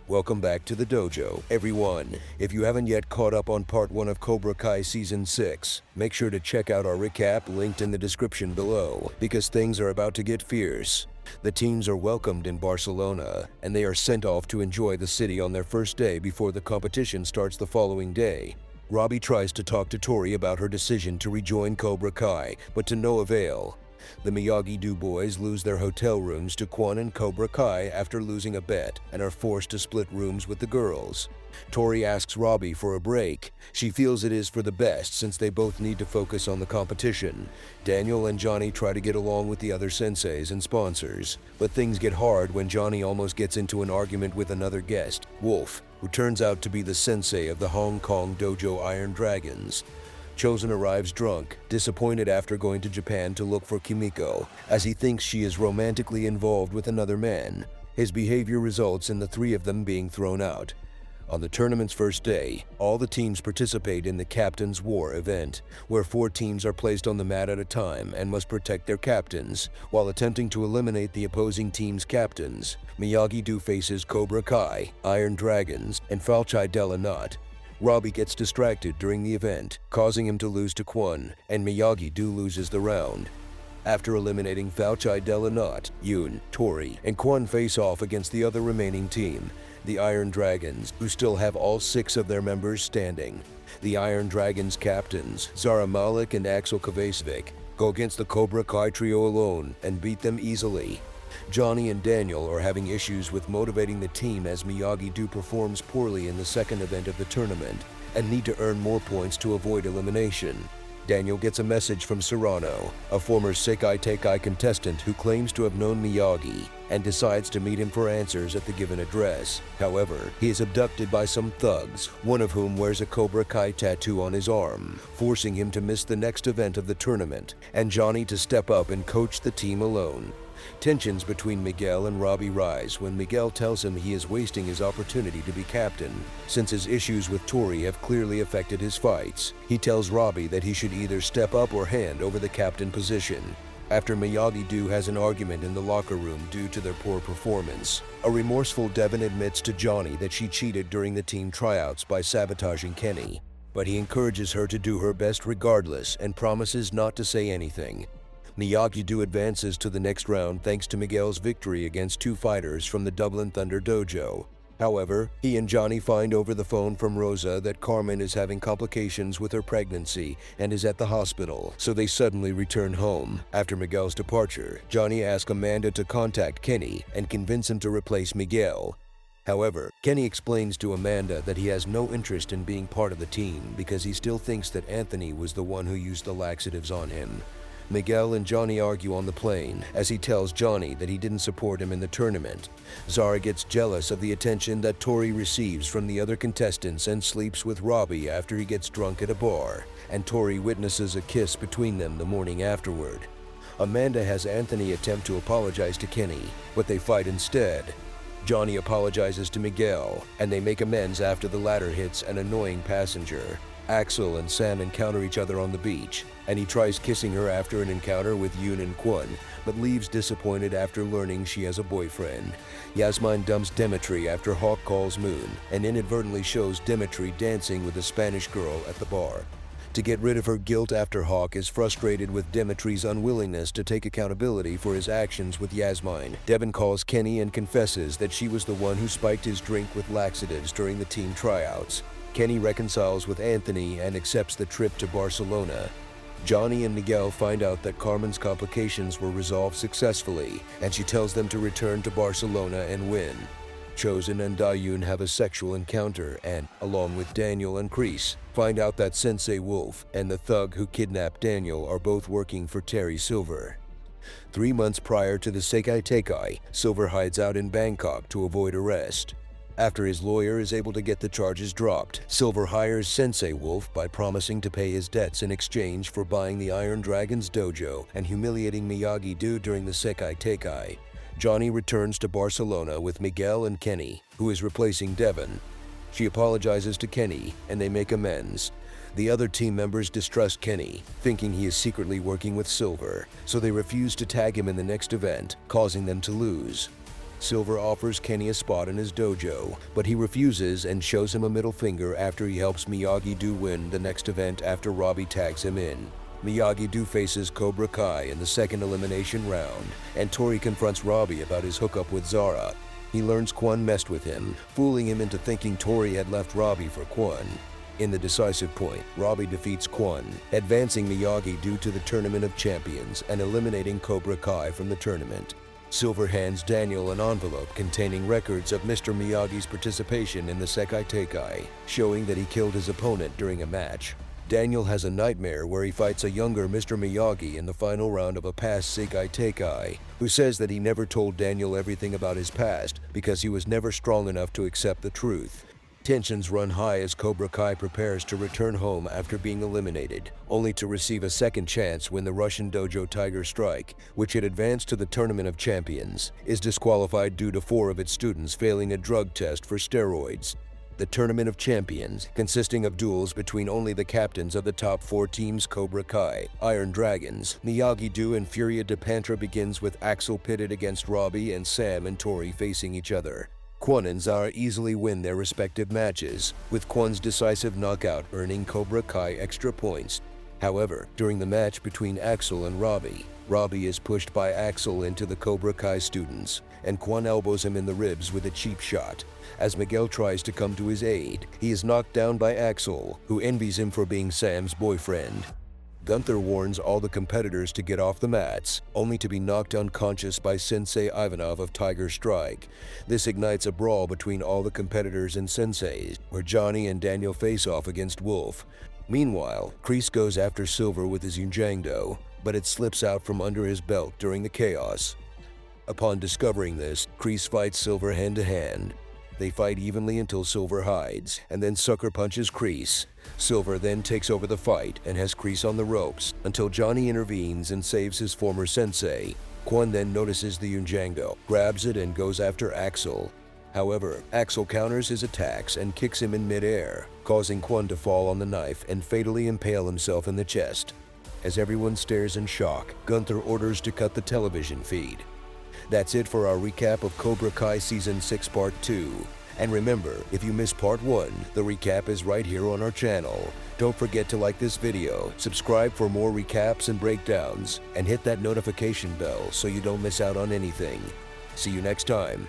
Welcome back to the dojo, everyone. If you haven't yet caught up on part 1 of Cobra Kai Season 6, make sure to check out our recap linked in the description below, because things are about to get fierce. The teams are welcomed in Barcelona, and they are sent off to enjoy the city on their first day before the competition starts the following day. Robbie tries to talk to Tori about her decision to rejoin Cobra Kai, but to no avail. The Miyagi-Do boys lose their hotel rooms to Quan and Cobra Kai after losing a bet and are forced to split rooms with the girls. Tori asks Robbie for a break. She feels it is for the best since they both need to focus on the competition. Daniel and Johnny try to get along with the other senseis and sponsors, but things get hard when Johnny almost gets into an argument with another guest, Wolf, who turns out to be the sensei of the Hong Kong dojo Iron Dragons. Chosen arrives drunk, disappointed after going to Japan to look for Kimiko, as he thinks she is romantically involved with another man. His behavior results in the three of them being thrown out. On the tournament's first day, all the teams participate in the Captain's War event, where 4 teams are placed on the mat at a time and must protect their captains, while attempting to eliminate the opposing team's captains. Miyagi-Do faces Cobra Kai, Iron Dragons, and Falchai Della Knot. Robbie gets distracted during the event, causing him to lose to Quan, and Miyagi-Do loses the round. After eliminating Falchai Della Knot, Yoon, Tori, and Quan face off against the other remaining team, the Iron Dragons, who still have all 6 of their members standing. The Iron Dragons captains, Zara Malik and Axel Kvasvik, go against the Cobra Kai trio alone and beat them easily. Johnny and Daniel are having issues with motivating the team as Miyagi-Do performs poorly in the second event of the tournament and need to earn more points to avoid elimination. Daniel gets a message from Serrano, a former Sekai Teikai contestant who claims to have known Miyagi, and decides to meet him for answers at the given address. However, he is abducted by some thugs, one of whom wears a Cobra Kai tattoo on his arm, forcing him to miss the next event of the tournament, and Johnny to step up and coach the team alone. Tensions between Miguel and Robbie rise when Miguel tells him he is wasting his opportunity to be captain, since his issues with Tori have clearly affected his fights. He tells Robbie that he should either step up or hand over the captain position. After Miyagi-Do has an argument in the locker room due to their poor performance, a remorseful Devon admits to Johnny that she cheated during the team tryouts by sabotaging Kenny, but he encourages her to do her best regardless and promises not to say anything. Miyagi-Do advances to the next round thanks to Miguel's victory against 2 fighters from the Dublin Thunder dojo. However, he and Johnny find over the phone from Rosa that Carmen is having complications with her pregnancy and is at the hospital, so they suddenly return home. After Miguel's departure, Johnny asks Amanda to contact Kenny and convince him to replace Miguel. However, Kenny explains to Amanda that he has no interest in being part of the team because he still thinks that Anthony was the one who used the laxatives on him. Miguel and Johnny argue on the plane as he tells Johnny that he didn't support him in the tournament. Zara gets jealous of the attention that Tori receives from the other contestants and sleeps with Robbie after he gets drunk at a bar, and Tori witnesses a kiss between them the morning afterward. Amanda has Anthony attempt to apologize to Kenny, but they fight instead. Johnny apologizes to Miguel, and they make amends after the latter hits an annoying passenger. Axel and Sam encounter each other on the beach, and he tries kissing her after an encounter with Yoon and Quan, but leaves disappointed after learning she has a boyfriend. Yasmine dumps Dimitri after Hawk calls Moon, and inadvertently shows Dimitri dancing with a Spanish girl at the bar. To get rid of her guilt after Hawk is frustrated with Dimitri's unwillingness to take accountability for his actions with Yasmine, Devon calls Kenny and confesses that she was the one who spiked his drink with laxatives during the team tryouts. Kenny reconciles with Anthony and accepts the trip to Barcelona. Johnny and Miguel find out that Carmen's complications were resolved successfully, and she tells them to return to Barcelona and win. Chosen and Dayun have a sexual encounter and, along with Daniel and Kreese, find out that Sensei Wolf and the thug who kidnapped Daniel are both working for Terry Silver. 3 months prior to the Sekai Teikai, Silver hides out in Bangkok to avoid arrest. After his lawyer is able to get the charges dropped, Silver hires Sensei Wolf by promising to pay his debts in exchange for buying the Iron Dragons dojo and humiliating Miyagi-Do during the Sekai Teikai. Johnny returns to Barcelona with Miguel and Kenny, who is replacing Devon. She apologizes to Kenny, and they make amends. The other team members distrust Kenny, thinking he is secretly working with Silver, so they refuse to tag him in the next event, causing them to lose. Silver offers Kenny a spot in his dojo, but he refuses and shows him a middle finger after he helps Miyagi-Do win the next event after Robbie tags him in. Miyagi-Do faces Cobra Kai in the second elimination round, and Tori confronts Robbie about his hookup with Zara. He learns Kwon messed with him, fooling him into thinking Tori had left Robbie for Kwon. In the decisive point, Robbie defeats Kwon, advancing Miyagi-Do to the Tournament of Champions and eliminating Cobra Kai from the tournament. Silver hands Daniel an envelope containing records of Mr. Miyagi's participation in the Sekai Teikai, showing that he killed his opponent during a match. Daniel has a nightmare where he fights a younger Mr. Miyagi in the final round of a past Sekai Teikai, who says that he never told Daniel everything about his past because he was never strong enough to accept the truth. Tensions run high as Cobra Kai prepares to return home after being eliminated, only to receive a second chance when the Russian dojo Tiger Strike, which had advanced to the Tournament of Champions, is disqualified due to 4 of its students failing a drug test for steroids. The Tournament of Champions, consisting of duels between only the captains of the top 4 teams Cobra Kai, Iron Dragons, Miyagi-Do and Furia de Pantra, begins with Axel pitted against Robbie and Sam and Tori facing each other. Kwon and Zara easily win their respective matches, with Kwon's decisive knockout earning Cobra Kai extra points. However, during the match between Axel and Robbie is pushed by Axel into the Cobra Kai students, and Kwon elbows him in the ribs with a cheap shot. As Miguel tries to come to his aid, he is knocked down by Axel, who envies him for being Sam's boyfriend. Gunther warns all the competitors to get off the mats, only to be knocked unconscious by Sensei Ivanov of Tiger Strike. This ignites a brawl between all the competitors and senseis, where Johnny and Daniel face off against Wolf. Meanwhile, Kreese goes after Silver with his Yunjangdo, but it slips out from under his belt during the chaos. Upon discovering this, Kreese fights Silver hand-to-hand. They fight evenly until Silver hides, and then sucker punches Kreese. Silver then takes over the fight and has Kreese on the ropes until Johnny intervenes and saves his former sensei. Kwon then notices the Yunjangdo, grabs it and goes after Axel. However, Axel counters his attacks and kicks him in mid-air, causing Kwon to fall on the knife and fatally impale himself in the chest. As everyone stares in shock, Gunther orders to cut the television feed. That's it for our recap of Cobra Kai Season 6 Part 2. And remember, if you missed Part 1, the recap is right here on our channel. Don't forget to like this video, subscribe for more recaps and breakdowns, and hit that notification bell so you don't miss out on anything. See you next time.